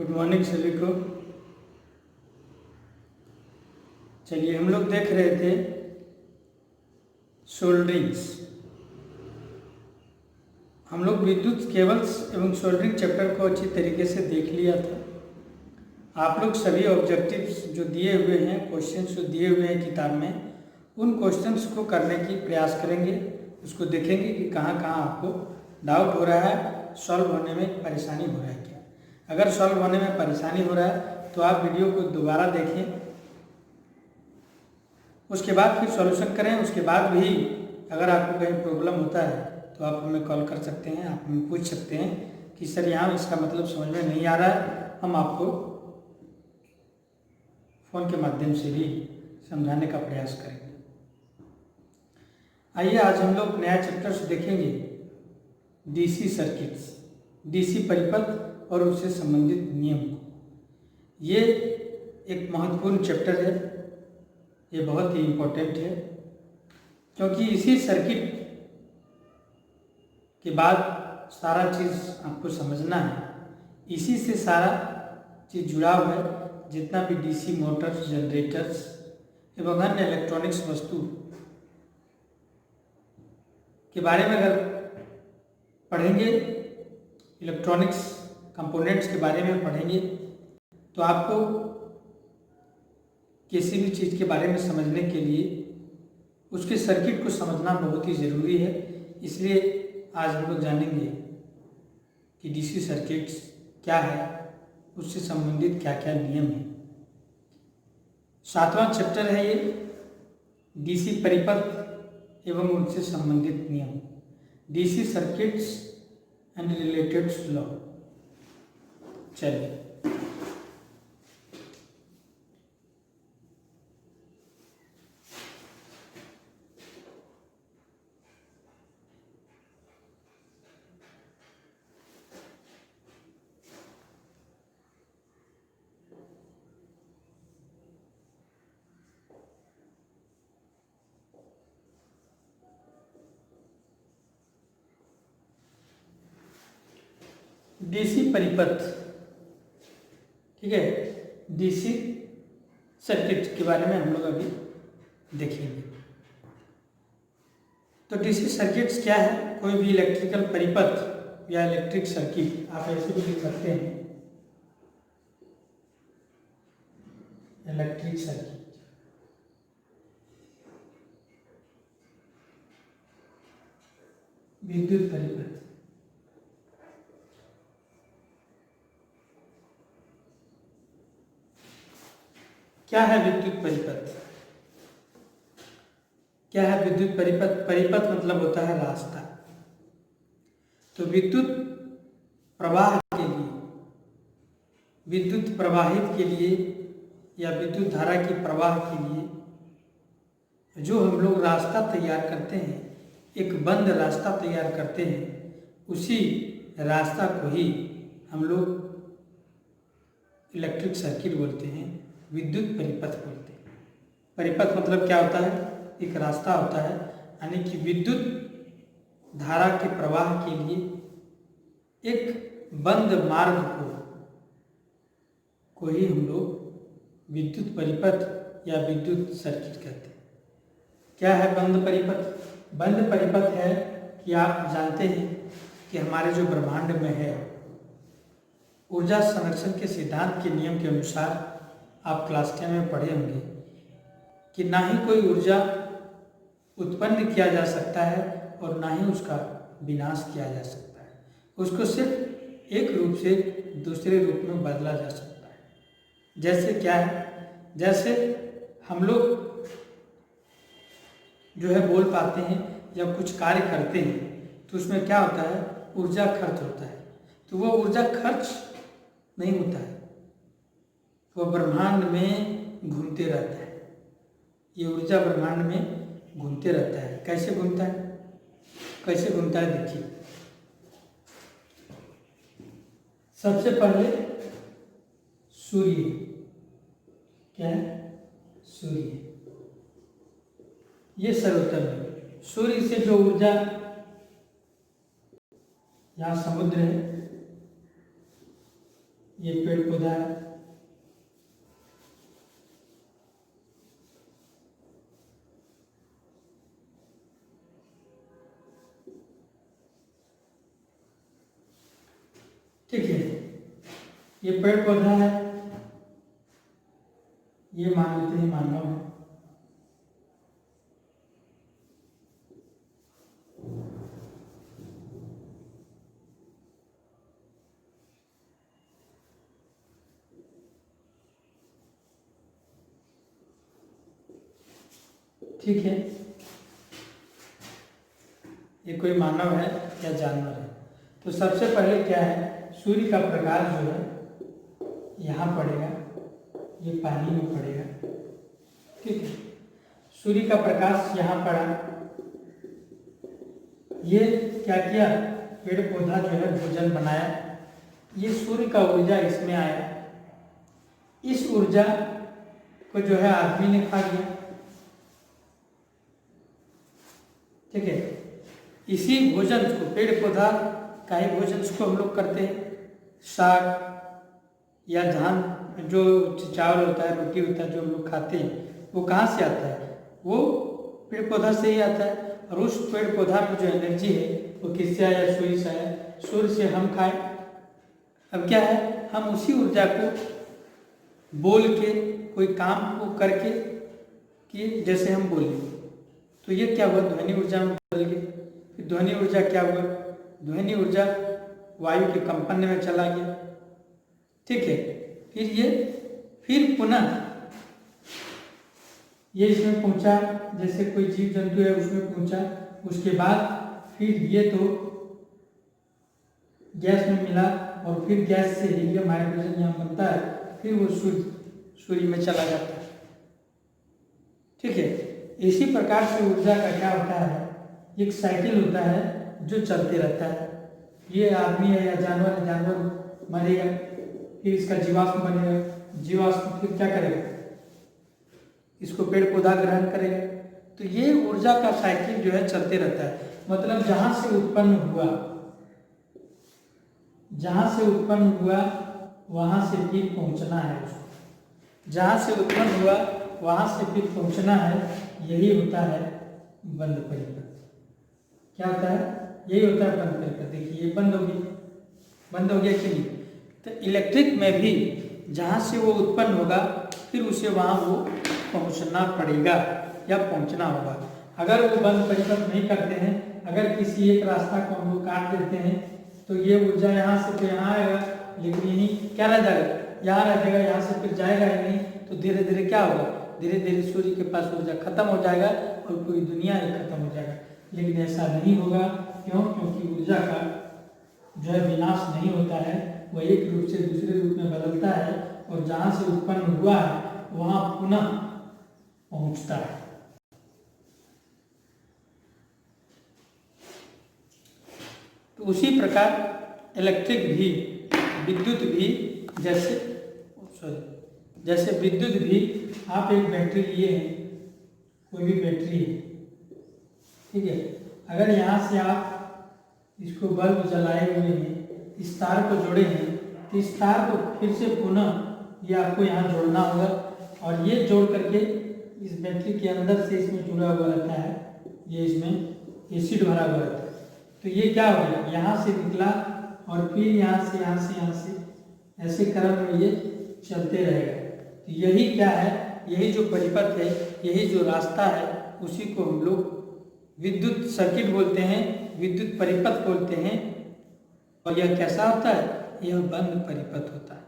Good morning सभी को। चलिए, हम लोग देख रहे थे सोल्डरिंग्स। हम लोग विद्युत केबल्स एवं सोल्डरिंग चैप्टर को अच्छी तरीके से देख लिया था। आप लोग सभी ऑब्जेक्टिव्स जो दिए हुए हैं, क्वेश्चंस जो दिए हुए हैं किताब में, उन क्वेश्चंस को करने की प्रयास करेंगे। उसको देखेंगे कि कहाँ कहाँ आपको डाउट हो रहा है, सॉल्व होने में परेशानी हो रहा है क्या। अगर सॉल्व होने में परेशानी हो रहा है तो आप वीडियो को दोबारा देखें, उसके बाद फिर सॉल्यूशन करें। उसके बाद भी अगर आपको कहीं प्रॉब्लम होता है तो आप हमें कॉल कर सकते हैं, आप हमें पूछ सकते हैं कि सर यहाँ इसका मतलब समझ में नहीं आ रहा है। हम आपको फ़ोन के माध्यम से भी समझाने का प्रयास करेंगे। आइए, आज हम लोग नया चैप्टर देखेंगे, डीसी सर्किट्स, डीसी परिपथ और उससे संबंधित नियम को। ये एक महत्वपूर्ण चैप्टर है, ये बहुत ही इम्पोर्टेंट है, क्योंकि इसी सर्किट के बाद सारा चीज़ आपको समझना है। इसी से सारा चीज़ जुड़ा हुआ है। जितना भी डीसी मोटर्स, जनरेटर्स एवं अन्य इलेक्ट्रॉनिक्स वस्तु के बारे में अगर पढ़ेंगे, इलेक्ट्रॉनिक्स कंपोनेंट्स के बारे में पढ़ेंगे, तो आपको किसी भी चीज़ के बारे में समझने के लिए उसके सर्किट को समझना बहुत ही ज़रूरी है। इसलिए आज हम लोग जानेंगे कि डीसी सर्किट्स क्या है, उससे संबंधित क्या क्या नियम है। 7वां चैप्टर है ये, डीसी परिपथ एवं उनसे संबंधित नियम, DC circuits and related law. चलिए, डीसी परिपथ, ठीक है, डीसी सर्किट के बारे में हम लोग अभी देखेंगे। तो डीसी सर्किट्स क्या है? कोई भी इलेक्ट्रिकल परिपथ या इलेक्ट्रिक सर्किट, आप ऐसे भी लिख सकते हैं, इलेक्ट्रिक सर्किट, विद्युत परिपथ। क्या है विद्युत परिपथ? क्या है विद्युत परिपथ? परिपथ मतलब होता है रास्ता। तो विद्युत प्रवाह के लिए, विद्युत प्रवाहित के लिए या विद्युत धारा की प्रवाह के लिए जो हम लोग रास्ता तैयार करते हैं, एक बंद रास्ता तैयार करते हैं, उसी रास्ता को ही हम लोग इलेक्ट्रिक सर्किट बोलते हैं, विद्युत परिपथ बोलते हैं। परिपथ मतलब क्या होता है? एक रास्ता होता है, यानी कि विद्युत धारा के प्रवाह के लिए एक बंद मार्ग को ही हम लोग विद्युत परिपथ या विद्युत सर्किट कहते हैं। क्या है बंद परिपथ? बंद परिपथ है कि आप जानते हैं कि हमारे जो ब्रह्मांड में है, ऊर्जा संरक्षण के सिद्धांत के नियम के अनुसार आप क्लास 10 में पढ़े होंगे कि ना ही कोई ऊर्जा उत्पन्न किया जा सकता है और ना ही उसका विनाश किया जा सकता है। उसको सिर्फ एक रूप से दूसरे रूप में बदला जा सकता है। जैसे क्या है? जैसे हम लोग जो है बोल पाते हैं या कुछ कार्य करते हैं, तो उसमें क्या होता है? ऊर्जा खर्च होता है। तो वो ऊर्जा खर्च नहीं होता है, वो ब्रह्मांड में घूमते रहता है। ये ऊर्जा ब्रह्मांड में घूमते रहता है। कैसे घूमता है? कैसे घूमता है देखिए। सबसे पहले सूर्य, क्या है? सूर्य, ये सर्वोत्तम है। सूर्य से जो ऊर्जा, यहाँ समुद्र है, ये पेड़ पौधा है। ठीक है, ये पेड़ पौधा है, ये मान लेते हैं मानव है। ठीक है, ये कोई मानव है या जानवर है। तो सबसे पहले क्या है, सूर्य का प्रकाश जो है यहाँ पड़ेगा, ये पानी में पड़ेगा। ठीक है, सूर्य का प्रकाश यहाँ पड़ा, ये क्या किया, पेड़ पौधा जो है भोजन बनाया, ये सूर्य का ऊर्जा इसमें आया, इस ऊर्जा को जो है आदमी ने खा लिया। ठीक है, इसी भोजन को, पेड़ पौधा का ही भोजन को हम लोग करते हैं। साग या धान, जो चावल होता है, रोटी होता है, जो हम लोग खाते हैं, वो कहाँ से आता है, वो पेड़ पौधा से ही आता है। और उस पेड़ पौधा में जो एनर्जी है वो किससे आया, सूर्य से आया, सूर्य से हम खाए। अब क्या है, हम उसी ऊर्जा को बोल के, कोई काम को करके, कि जैसे हम बोले, तो ये क्या हुआ, ध्वनि ऊर्जा में बदल गई। फिर ध्वनि ऊर्जा क्या हुआ, ध्वनि ऊर्जा वायु के कंपन में चला गया। ठीक है, फिर पुनः ये इसमें पहुंचा, जैसे कोई जीव जंतु है उसमें पहुंचा, उसके बाद फिर ये तो गैस में मिला, और फिर गैस से हीलियम हाइड्रोजन यहाँ बनता है, फिर वो सूर्य में चला जाता है। ठीक है, इसी प्रकार से ऊर्जा का क्या होता है, एक साइकिल होता है जो चलते रहता है। ये आदमी है या जानवर है, जानवर मरेगा, फिर इसका जीवाश्म बनेगा, जीवाश्म फिर क्या करेगा, इसको पेड़ पौधा ग्रहण करेगा। तो ये ऊर्जा का साइकिल जो है चलते रहता है। मतलब जहां से उत्पन्न हुआ, वहां से फिर पहुंचना है उसको, जहां से उत्पन्न हुआ वहां से फिर पहुंचना है, यही होता है बंद परिपथ। क्या होता है, यही होता है बंद परिपथ। देखिए ये बंद हो गया कि नहीं। तो इलेक्ट्रिक में भी जहाँ से वो उत्पन्न होगा, फिर उसे वहाँ वो पहुँचना पड़ेगा या पहुँचना होगा। अगर वो बंद परिपथ नहीं करते हैं, अगर किसी एक रास्ता को हम लोग काट देते हैं, तो ये ऊर्जा यहाँ से तो यहाँ आएगा, लेकिन यही क्या रह जाएगा, यहाँ रह जाएगा, यहाँ से फिर जाएगा ही नहीं। तो धीरे धीरे क्या होगा, धीरे धीरे सूर्य के पास ऊर्जा खत्म हो जाएगा और पूरी दुनिया ही खत्म हो जाएगा। लेकिन ऐसा नहीं होगा, क्यों, क्योंकि ऊर्जा का जो है विनाश नहीं होता है, वह एक रूप से दूसरे रूप में बदलता है, और जहाँ से उत्पन्न हुआ है वहाँ पुनः पहुँचता है। तो उसी प्रकार इलेक्ट्रिक भी, विद्युत भी, जैसे विद्युत भी, आप एक बैटरी लिए हैं, कोई भी बैटरी है, ठीक है, अगर यहाँ से आप इसको बल्ब जलाए हुए हैं, इस तार को जोड़े हैं, तो इस तार को फिर से पुनः ये आपको यहाँ जोड़ना होगा, और ये जोड़ करके इस बैटरी के अंदर से इसमें जुड़ा हुआ रहता है, ये इसमें एसिड भरा हुआ रहता है। तो ये क्या हो गया, यहाँ से निकला और फिर यहाँ से ऐसे क्रम में ये चलते रहेगा। तो यही क्या है, यही जो परिपथ है, यही जो रास्ता है, उसी को हम लोग विद्युत सर्किट बोलते हैं, विद्युत परिपथ बोलते हैं। और यह कैसा होता है, यह बंद परिपथ होता है।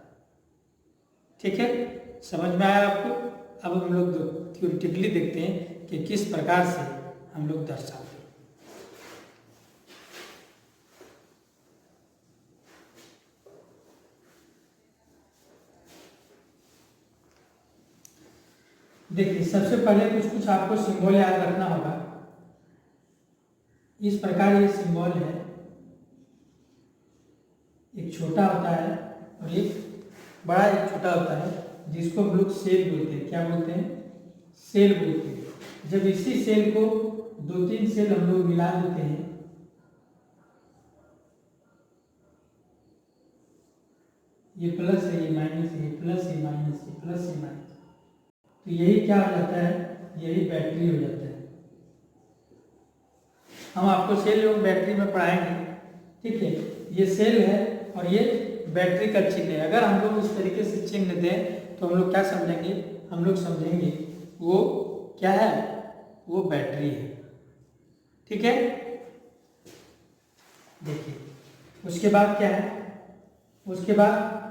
ठीक है, समझ में आया आपको। अब हम लोग थ्योरेटिकली देखते हैं कि किस प्रकार से हम लोग दर्शाते हैं। देखिए, सबसे पहले कुछ आपको सिंबल याद रखना होगा। इस प्रकार ये सिंबल है, एक छोटा होता है और एक बड़ा, एक छोटा होता है, जिसको हम लोग सेल बोलते हैं। क्या बोलते हैं, सेल बोलते हैं। जब इसी सेल को 2-3 सेल हम लोग मिला देते हैं, ये प्लस है, ये माइनस है, ये प्लस, ये माइनस, ये प्लस, ये माइनस। तो यही क्या हो जाता है, यही बैटरी हो जाता है। हम आपको सेल एवं बैटरी में पढ़ाएंगे, ठीक है। ये सेल है और ये बैटरी का चिन्ह है। अगर हम लोग इस तरीके से चिन्ह दें तो हम लोग क्या समझेंगे, हम लोग समझेंगे वो क्या है, वो बैटरी है, ठीक है। देखिए उसके बाद क्या है, उसके बाद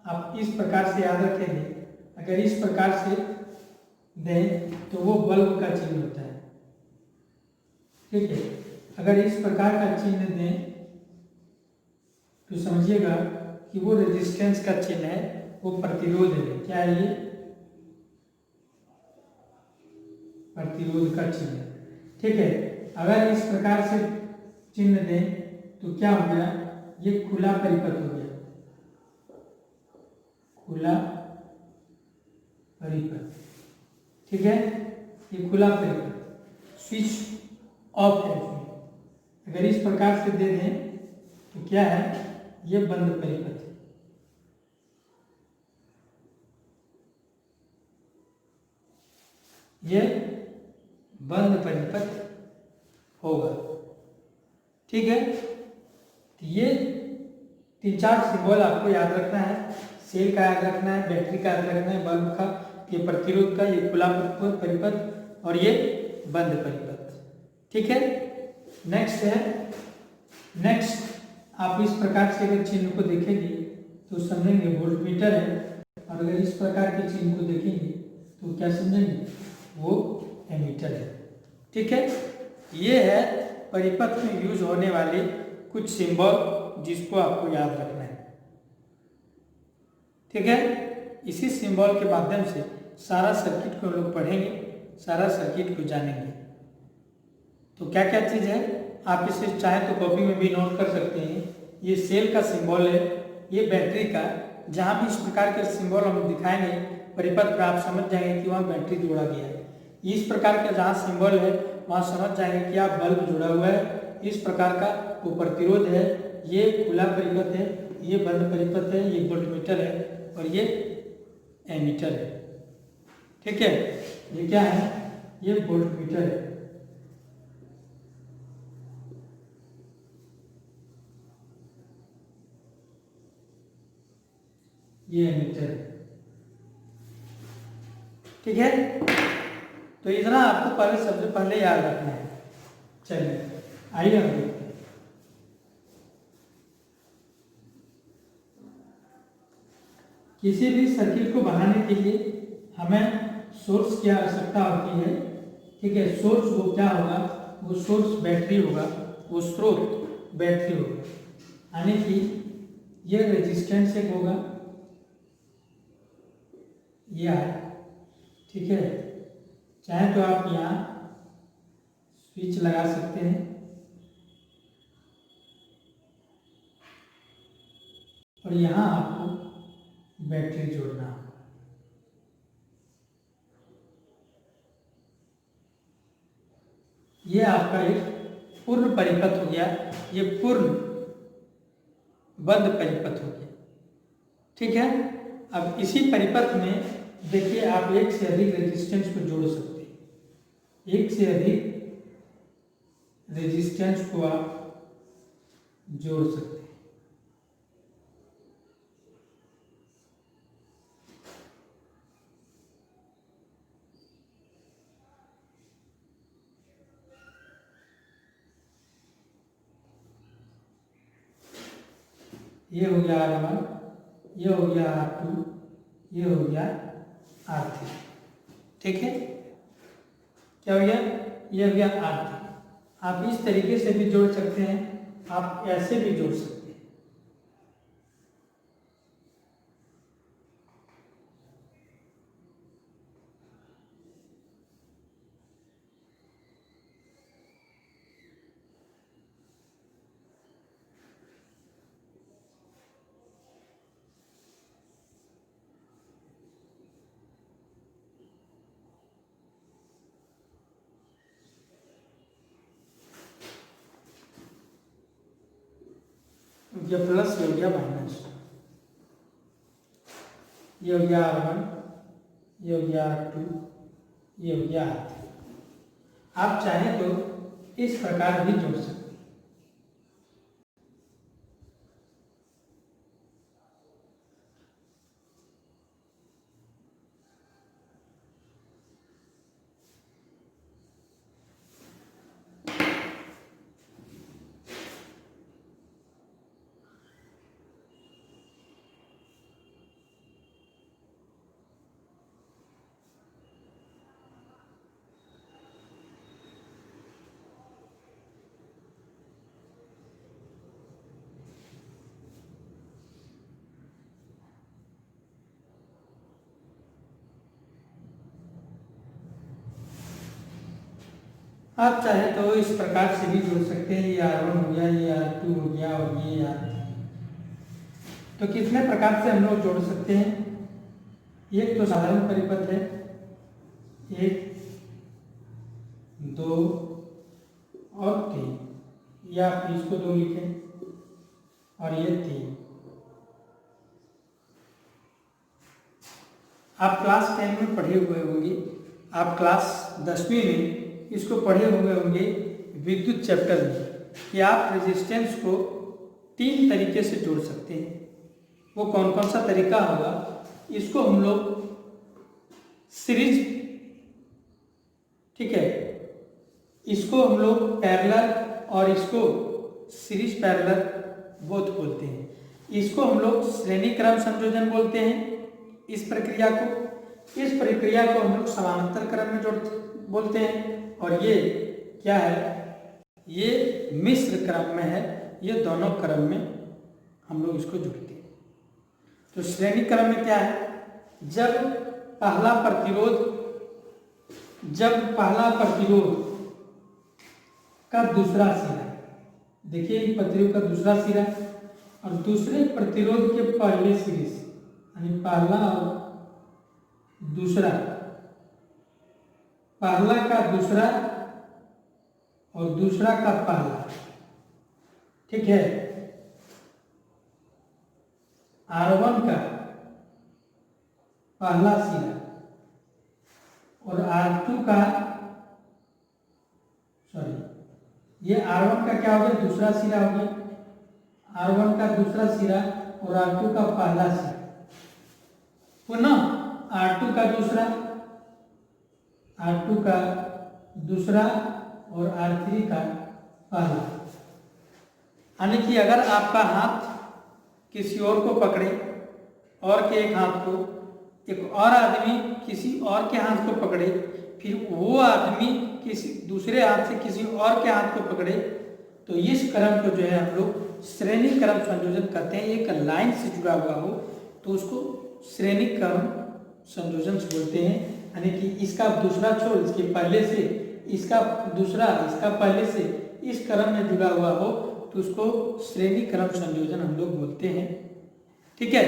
आप इस प्रकार से याद रखेंगे, अगर इस प्रकार से दें तो वो बल्ब का चिन्ह होता है, ठीक है। अगर इस प्रकार का चिन्ह दें तो समझिएगा कि वो रेजिस्टेंस का चिन्ह है, वो प्रतिरोध है। क्या है ये, प्रतिरोध का चिन्ह है, ठीक है। अगर इस प्रकार से चिन्ह दें तो क्या हो गया, ये खुला परिपथ हो गया, खुला परिपथ, ठीक है। ये खुला परिपथ, स्विच ऑफ है इसमें। अगर इस प्रकार से दे दें तो क्या है, ये बंद परिपथ है। ये बंद परिपथ होगा, ठीक है। तो ये 3-4 सिंबल आपको याद रखना है। सेल का याद रखना है, बैटरी का याद रखना है, बल्ब का, ये प्रतिरोध का, ये खुला परिपथ और ये बंद परिपथ, ठीक है। नेक्स्ट है, नेक्स्ट आप इस प्रकार से अगर चिन्ह को देखेंगे तो समझेंगे वोल्टमीटर है, और अगर इस प्रकार के चिन्ह को देखेंगे तो क्या समझेंगे, वो एमीटर है, ठीक है। ये है परिपथ में यूज होने वाले कुछ सिंबल जिसको आपको याद रखना है, ठीक है। इसी सिंबल के माध्यम से सारा सर्किट को हम लोग पढ़ेंगे, सारा सर्किट को जानेंगे। तो क्या क्या चीज़ है, आप इसे चाहे तो कॉपी में भी नोट कर सकते हैं। ये सेल का सिंबल है, ये बैटरी का। जहाँ भी इस प्रकार के सिंबल हम दिखाएंगे परिपथ पर, आप समझ जाएंगे कि वहाँ बैटरी जोड़ा गया है। इस प्रकार का जहाँ सिंबल है वहाँ समझ जाएंगे कि आप बल्ब जुड़ा हुआ है। इस प्रकार का वो प्रतिरोध है, ये खुला परिपथ है, ये बंद परिपथ है, ये वोल्टमीटर है और ये एमीटर है, ठीक है। ये क्या है, ये वोल्टमीटर है, ये एमीटर है, ठीक है। तो इतना आपको पहले सबसे पहले याद रखना है। चलिए आइए हम देखते हैं। किसी भी सर्किट को बनाने के लिए हमें सोर्स की आवश्यकता होती है, ठीक है। सोर्स वो क्या होगा, वो सोर्स बैटरी होगा, वो स्रोत बैटरी होगा, यानी कि ये रेजिस्टेंस एक होगा, ये है, ठीक है। चाहे तो आप यहाँ स्विच लगा सकते हैं और यहाँ आपको बैटरी जोड़ना होगा। ये आपका एक पूर्ण परिपथ हो गया, ये पूर्ण बंद परिपथ हो गया, ठीक है। अब इसी परिपथ में देखिए आप एक से अधिक रेजिस्टेंस को जोड़ सकते हैं, एक से अधिक रेजिस्टेंस को आप जोड़ सकते हैं। ये हो गया R1, ये हो गया R2, ये हो गया R3, ठीक है। क्या हो गया, ये हो गया R3। आप इस तरीके से भी जोड़ सकते हैं, आप ऐसे भी जोड़ सकते हैं। ये प्लस हो गया माइनस, ये हो गया R1, ये हो गया R2, ये हो गया R3। आप चाहें तो इस प्रकार भी जोड़ सकते हैं। आप चाहे तो इस प्रकार से भी जोड़ सकते हैं। ये R1 हो गया, ये R2 हो गया और ये R3। तो कितने प्रकार से हम लोग जोड़ सकते हैं? एक तो साधारण परिपथ है, 1, 2 और 3, या आप इसको 2 लिखें और ये 3। आप क्लास 10 में पढ़े हुए होंगे, आप क्लास 10वीं में इसको पढ़े हुए होंगे विद्युत चैप्टर में, कि आप रेजिस्टेंस को 3 तरीके से जोड़ सकते हैं। वो कौन कौन सा तरीका होगा? इसको हम लोग सीरीज, ठीक है, इसको हम लोग पैरेलल और इसको सीरीज पैरेलल बोथ बोलते हैं। इसको हम लोग श्रेणी क्रम संयोजन बोलते हैं इस प्रक्रिया को। इस प्रक्रिया को हम लोग समानांतर क्रम में बोलते हैं। और ये क्या है? ये मिश्र क्रम में है। ये दोनों क्रम में हम लोग इसको जोड़ते हैं। तो श्रेणी क्रम में क्या है? जब पहला प्रतिरोध का दूसरा सिरा, देखिए प्रतिरोध का दूसरा सिरा और दूसरे प्रतिरोध के पहले सिरे से, यानी पहला और दूसरा, पहला का दूसरा और दूसरा का पहला, ठीक है, R1 का पहला सिरा और R2 का, सॉरी, ये R1 का क्या हो गया? दूसरा सिरा हो गया। R1 का दूसरा सिरा और R2 का पहला सिरा, पुनः R2 का दूसरा, R2 का दूसरा और R3 का पहला। यानी कि अगर आपका हाथ किसी और को पकड़े और के एक हाथ को, एक और आदमी किसी और के हाथ को पकड़े, फिर वो आदमी किसी दूसरे हाथ से किसी और के हाथ को पकड़े, तो इस क्रम को जो है हम लोग श्रेणी क्रम संयोजन कहते हैं। एक लाइन से जुड़ा हुआ हो तो उसको श्रेणी क्रम संयोजन से बोलते हैं। यानी कि इसका दूसरा छोर इसके पहले से, इसका दूसरा इसका पहले से इस क्रम में जुड़ा हुआ हो तो उसको श्रेणी क्रम संयोजन हम लोग बोलते हैं, ठीक है।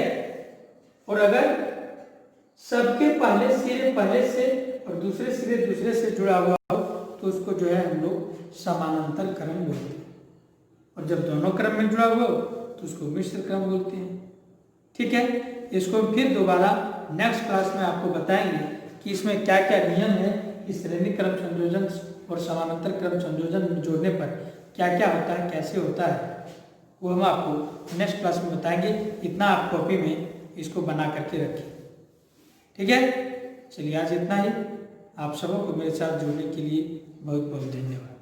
और अगर सबके पहले सिरे पहले से और दूसरे सिरे दूसरे से जुड़ा हुआ हो तो उसको जो है हम लोग समानांतर क्रम बोलते हैं। और जब दोनों क्रम में जुड़ा हुआ हो तो उसको मिश्र क्रम बोलते हैं, ठीक है। इसको फिर दोबारा नेक्स्ट क्लास में आपको बताएंगे कि इसमें क्या क्या नियम है, इस श्रेणी क्रम संयोजन और समानांतर क्रम संयोजन में जोड़ने पर क्या क्या होता है, कैसे होता है, वो हम आपको नेक्स्ट क्लास में बताएंगे। इतना आप कॉपी में इसको बना करके रखें, ठीक है। चलिए आज इतना ही। आप सबों को मेरे साथ जुड़ने के लिए बहुत बहुत धन्यवाद।